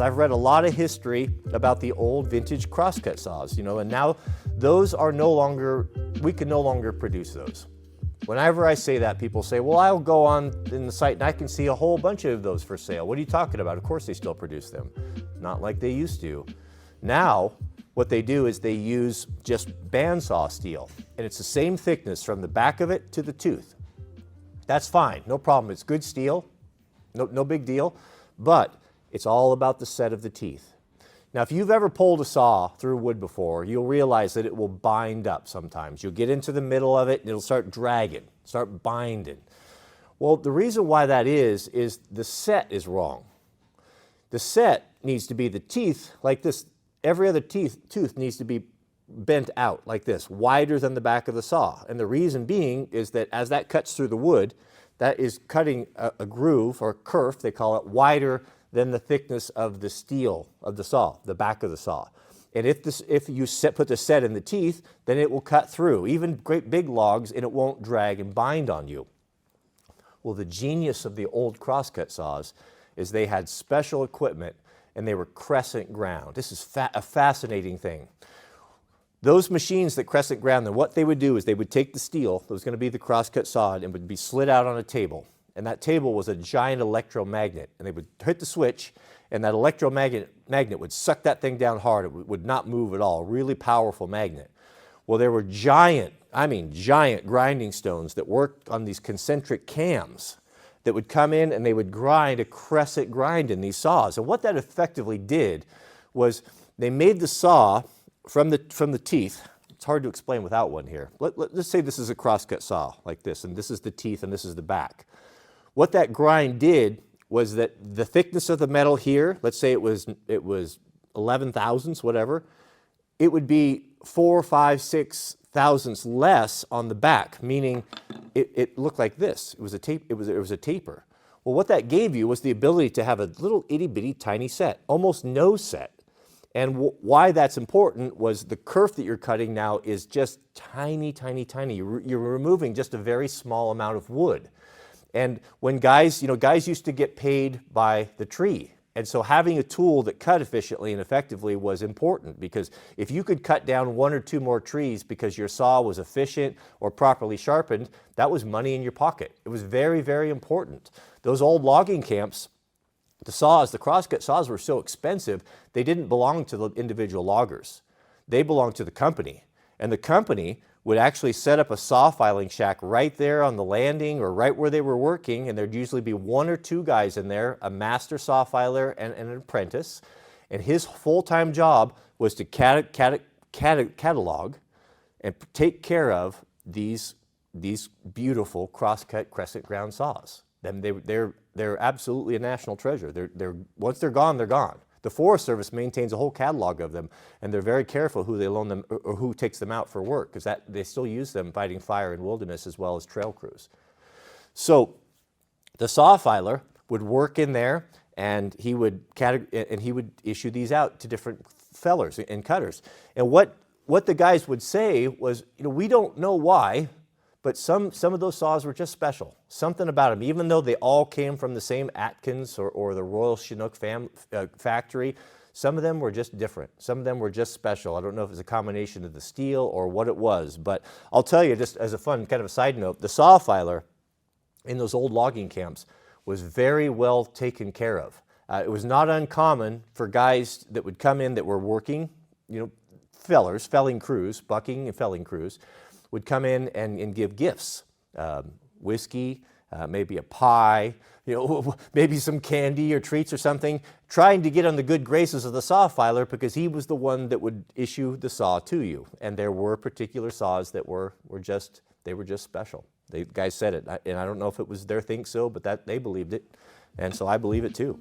I've read a lot of history about the old vintage crosscut saws, and now those are no longer, we can no longer produce those. Whenever I say that, people say, well, I'll go on in the site and I can see a whole bunch of those for sale. What are you talking about? Of course they still produce them. Not like they used to. Now, what they do is they use just bandsaw steel, and it's the same thickness from the back of it to the tooth. That's fine, no problem. It's good steel, no big deal, but it's all about the set of the teeth. Now, if you've ever pulled a saw through wood before, you'll realize that it will bind up sometimes. You'll get into the middle of it and it'll start dragging, start binding. Well, the reason why that is the set is wrong. The set needs to be the teeth like this. Every other tooth needs to be bent out like this, wider than the back of the saw. And the reason being is that as that cuts through the wood, that is cutting a groove or kerf, they call it, wider than the thickness of the steel of the saw, the back of the saw. And if you put the set in the teeth, then it will cut through, even great big logs, and it won't drag and bind on you. Well, the genius of the old crosscut saws is they had special equipment and they were crescent ground. This is a fascinating thing. Those machines that crescent ground, then what they would do is they would take the steel that was going to be the crosscut saw and would be slid out on a table. And that table was a giant electromagnet. And they would hit the switch, and that electromagnet would suck that thing down hard. It would not move at all. Really powerful magnet. Well, there were giant grinding stones that worked on these concentric cams that would come in and they would grind a crescent grind in these saws. And what that effectively did was they made the saw from the teeth. It's hard to explain without one here. Let's say this is a crosscut saw like this, and this is the teeth and this is the back. What that grind did was that the thickness of the metal here, let's say it was 11 thousandths, whatever, it would be 4, 5, 6 thousandths less on the back, meaning it looked like this. It was a taper. Well, what that gave you was the ability to have a little itty bitty tiny set, almost no set. And why that's important was the kerf that you're cutting now is just tiny, tiny, tiny. You're removing just a very small amount of wood. And when guys used to get paid by the tree. And so having a tool that cut efficiently and effectively was important, because if you could cut down 1 or 2 more trees because your saw was efficient or properly sharpened, that was money in your pocket. It was very, very important. Those old logging camps, the crosscut saws were so expensive, they didn't belong to the individual loggers. They belonged to the company. And the company would actually set up a saw filing shack right there on the landing or right where they were working, and there'd usually be 1 or 2 guys in there, a master saw filer and an apprentice, and his full-time job was to catalog and take care of these beautiful crosscut crescent ground saws. They're absolutely a national treasure. Once they're gone, they're gone. The Forest Service maintains a whole catalog of them, and they're very careful who they loan them or who takes them out for work, because they still use them fighting fire in wilderness as well as trail crews. So the saw filer would work in there, and he would issue these out to different fellers and cutters. And what the guys would say was, we don't know why, but some of those saws were just special. Something about them, even though they all came from the same Atkins or the Royal Chinook factory, some of them were just different. Some of them were just special. I don't know if it was a combination of the steel or what it was, but I'll tell you, just as a fun kind of a side note, the saw filer in those old logging camps was very well taken care of. It was not uncommon for guys that would come in that were working, felling crews, bucking and felling crews, would come in and give gifts, whiskey, maybe a pie, maybe some candy or treats or something, trying to get on the good graces of the saw filer, because he was the one that would issue the saw to you. And there were particular saws that were just special. The guys said it, and I don't know if it was their think so, but that they believed it, and so I believe it too.